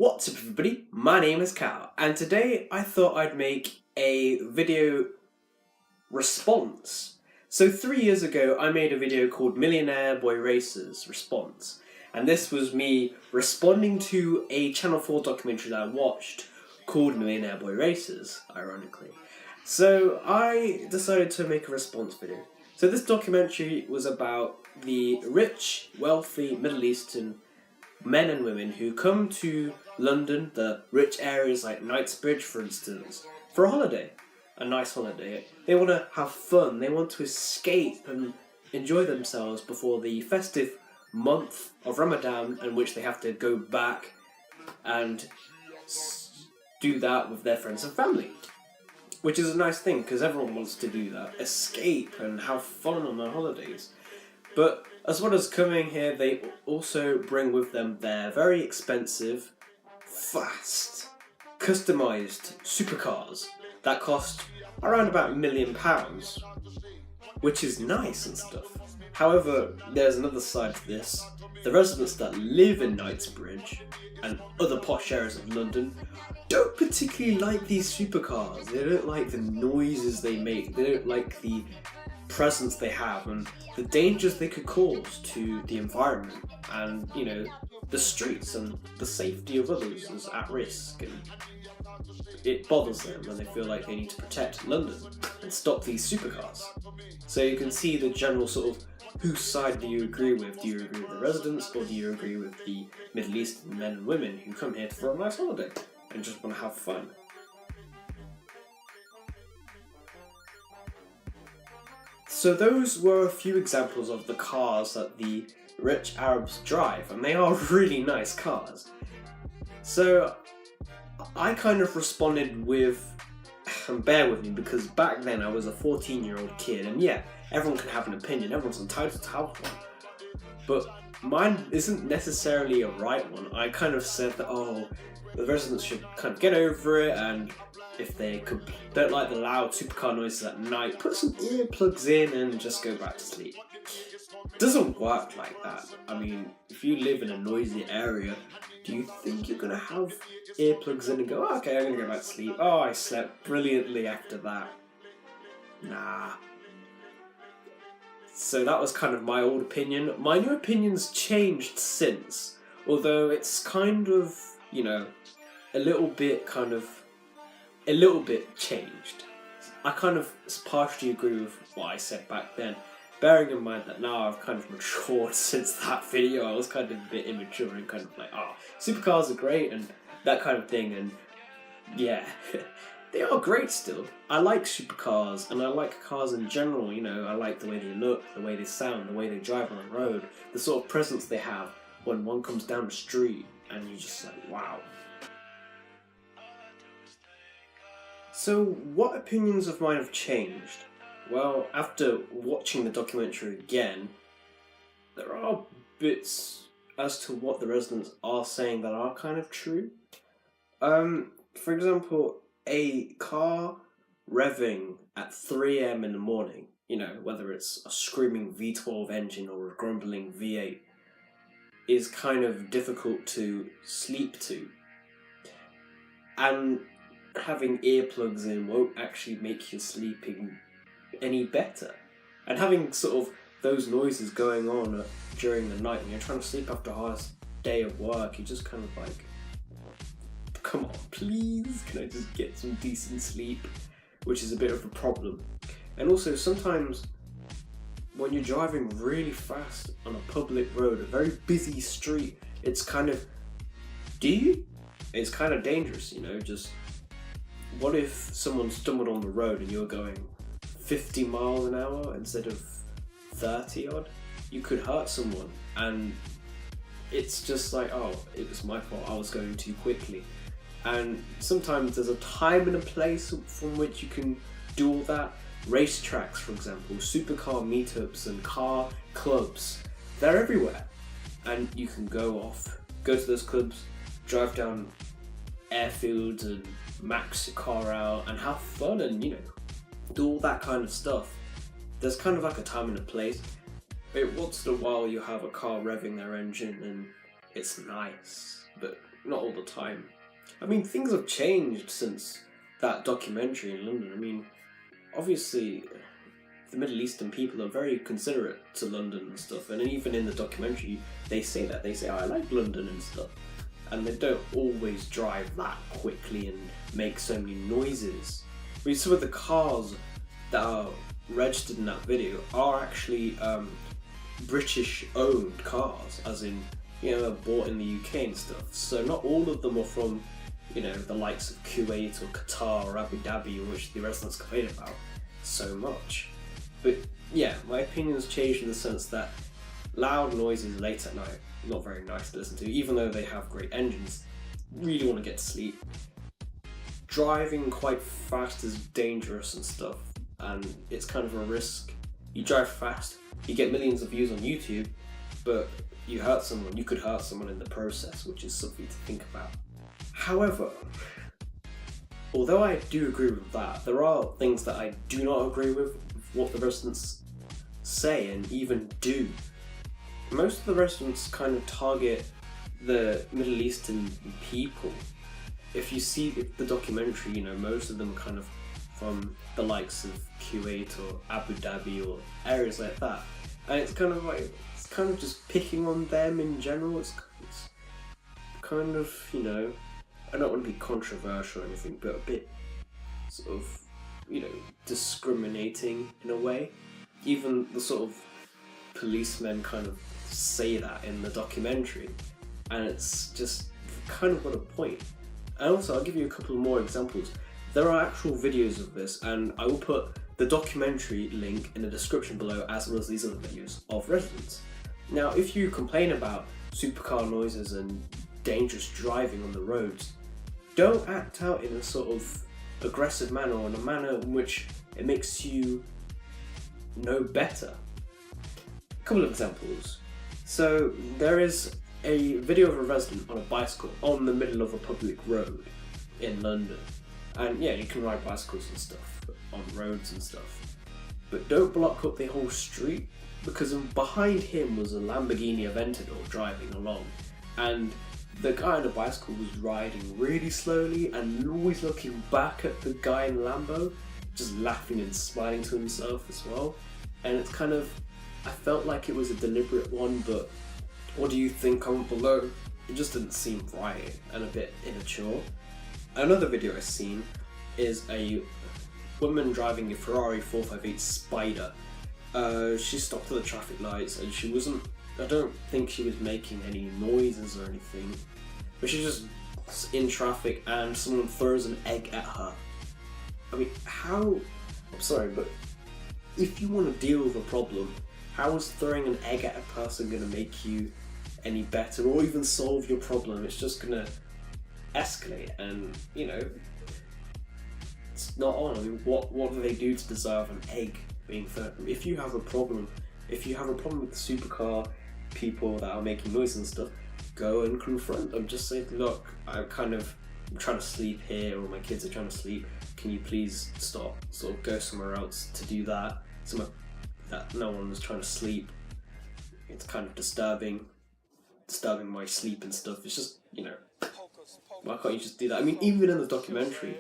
What's up everybody, my name is KAAYALL, and today I thought I'd make a video response. So 3 years ago I made a video called Millionaire Boy Racers Response, and this was me responding to a Channel 4 documentary that I watched called Millionaire Boy Racers, ironically. So I decided to make a response video. So this documentary was about the rich, wealthy Middle Eastern men and women who come to London, the rich areas like Knightsbridge for instance, for a holiday. A nice holiday. They want to have fun, they want to escape and enjoy themselves before the festive month of Ramadan, in which they have to go back and do that with their friends and family. Which is a nice thing, because everyone wants to do that. Escape and have fun on their holidays. But as well as coming here, they also bring with them their very expensive, fast, customised supercars that cost around about £1 million, which is nice and stuff. However, there's another side to this. The residents that live in Knightsbridge and other posh areas of London don't particularly like these supercars. They don't like the noises they make. They don't like the presence they have and the dangers they could cause to the environment and, you know, the streets, and the safety of others is at risk, and it bothers them and they feel like they need to protect London and stop these supercars. So you can see the general sort of whose side do you agree with? Do you agree with the residents, or do you agree with the Middle Eastern men and women who come here for a nice holiday and just want to have fun? So those were a few examples of the cars that the rich Arabs drive, and they are really nice cars. So I kind of responded with, and bear with me because back then I was a 14-year-old kid, and yeah, everyone can have an opinion, everyone's entitled to have one. But mine isn't necessarily a right one. I kind of said that, oh, the residents should kind of get over it, and if they don't like the loud supercar noises at night, put some earplugs in and just go back to sleep. It doesn't work like that. I mean, if you live in a noisy area, do you think you're going to have earplugs in and go, oh, okay, I'm going to go back to sleep. Oh, I slept brilliantly after that. Nah. So that was kind of my old opinion. My new opinion's changed since, although it's kind of, you know, a little bit changed. I kind of partially agree with what I said back then, bearing in mind that now I've kind of matured since that video. I was kind of a bit immature and kind of like, oh, supercars are great and that kind of thing, and yeah, they are great still. I like supercars and I like cars in general, you know, I like the way they look, the way they sound, the way they drive on the road, the sort of presence they have when one comes down the street and you're just like, wow. So what opinions of mine have changed? Well, after watching the documentary again, there are bits as to what the residents are saying that are kind of true. For example, a car revving at 3 AM in the morning, you know, whether it's a screaming V12 engine or a grumbling V8, is kind of difficult to sleep to. And having earplugs in won't actually make your sleeping any better. And having sort of those noises going on during the night when you're trying to sleep after a hard day of work, you're just kind of like, come on, please, can I just get some decent sleep? Which is a bit of a problem. And also sometimes when you're driving really fast on a public road, a very busy street, it's kind of, it's kind of dangerous, you know, just what if someone stumbled on the road and you're going 50 miles an hour instead of 30 odd? You could hurt someone, and it's just like, oh, it was my fault, I was going too quickly. And sometimes there's a time and a place from which you can do all that. Racetracks, for example, supercar meetups and car clubs, they're everywhere. And you can go to those clubs, drive down airfields and max your car out and have fun and, you know, do all that kind of stuff. There's kind of like a time and a place. But once in a while you have a car revving their engine and it's nice, but not all the time. I mean, things have changed since that documentary in London. I mean, obviously, the Middle Eastern people are very considerate to London and stuff, and even in the documentary, they say that. They say, oh, I like London and stuff. And they don't always drive that quickly and make so many noises. I mean, some of the cars that are registered in that video are actually British-owned cars, as in, you know, bought in the UK and stuff. So not all of them are from, you know, the likes of Kuwait or Qatar or Abu Dhabi, which the residents complain about so much. But yeah, my opinion has changed in the sense that loud noises late at night, not very nice to listen to, even though they have great engines. Really want to get to sleep. Driving quite fast is dangerous and stuff, and it's kind of a risk. You drive fast, you get millions of views on YouTube, but you hurt someone, you could hurt someone in the process, which is something to think about. However, although I do agree with that, there are things that I do not agree with what the residents say and even do. Most of the residents kind of target the Middle Eastern people. If you see the documentary, you know, most of them are kind of from the likes of Kuwait or Abu Dhabi or areas like that. And it's kind of like, it's kind of just picking on them in general. It's kind of, you know, I don't want to be controversial or anything, but a bit sort of, you know, discriminating in a way. Even the sort of policemen kind of say that in the documentary, and it's just kind of got a point. And also, I'll give you a couple more examples. There are actual videos of this, and I will put the documentary link in the description below, as well as these other videos of residents. Now, if you complain about supercar noises and dangerous driving on the roads, don't act out in a sort of aggressive manner, or in a manner in which it makes you know better. A couple of examples. So there is a video of a resident on a bicycle on the middle of a public road in London. And yeah, you can ride bicycles and stuff on roads and stuff. But don't block up the whole street, because behind him was a Lamborghini Aventador driving along. And the guy on the bicycle was riding really slowly and always looking back at the guy in the Lambo, just laughing and smiling to himself as well. And it's kind of, I felt like it was a deliberate one, but what do you think? Comment below. It just didn't seem right and a bit immature. Another video I've seen is a woman driving a Ferrari 458 Spider. She stopped at the traffic lights and she wasn't, I don't think she was making any noises or anything, but she's just in traffic and someone throws an egg at her. I mean, how, I'm sorry, but if you want to deal with a problem, how is throwing an egg at a person going to make you any better or even solve your problem? It's just going to escalate, and, you know, it's not on. I mean, what do they do to deserve an egg being thrown? If you have a problem with the supercar people that are making noise and stuff, go and confront them. Just say, look, I'm trying to sleep here, or my kids are trying to sleep. Can you please stop? Sort of go somewhere else to do that. Somewhere that no one was trying to sleep. It's kind of disturbing my sleep and stuff. It's just, you know, why can't you just do that? I mean, even in the documentary,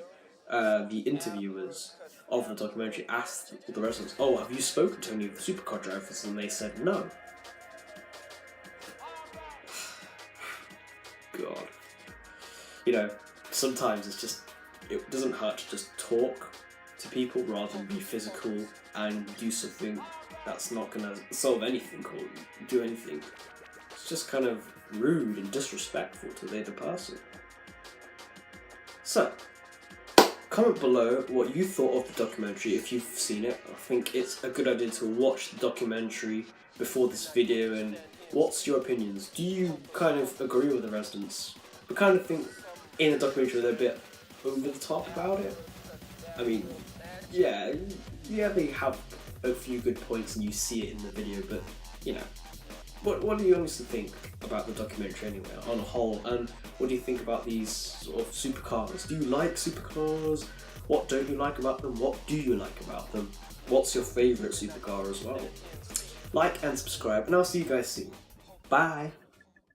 the interviewers of the documentary asked the residents, oh, have you spoken to any of the supercar drivers? And they said no. God. You know, sometimes it's just, it doesn't hurt to just talk to people rather than be physical and do something that's not going to solve anything or do anything. It's just kind of rude and disrespectful to the other person. So, comment below what you thought of the documentary if you've seen it. I think it's a good idea to watch the documentary before this video, and what's your opinions? Do you kind of agree with the residents? I kind of think in the documentary they're a bit over the top about it. I mean, yeah, they have a few good points and you see it in the video, but, you know, what do you honestly think about the documentary anyway, on a whole? And what do you think about these sort of supercars? Do you like supercars? What don't you like about them? What do you like about them? What's your favourite supercar as well? Like and subscribe, and I'll see you guys soon. Bye!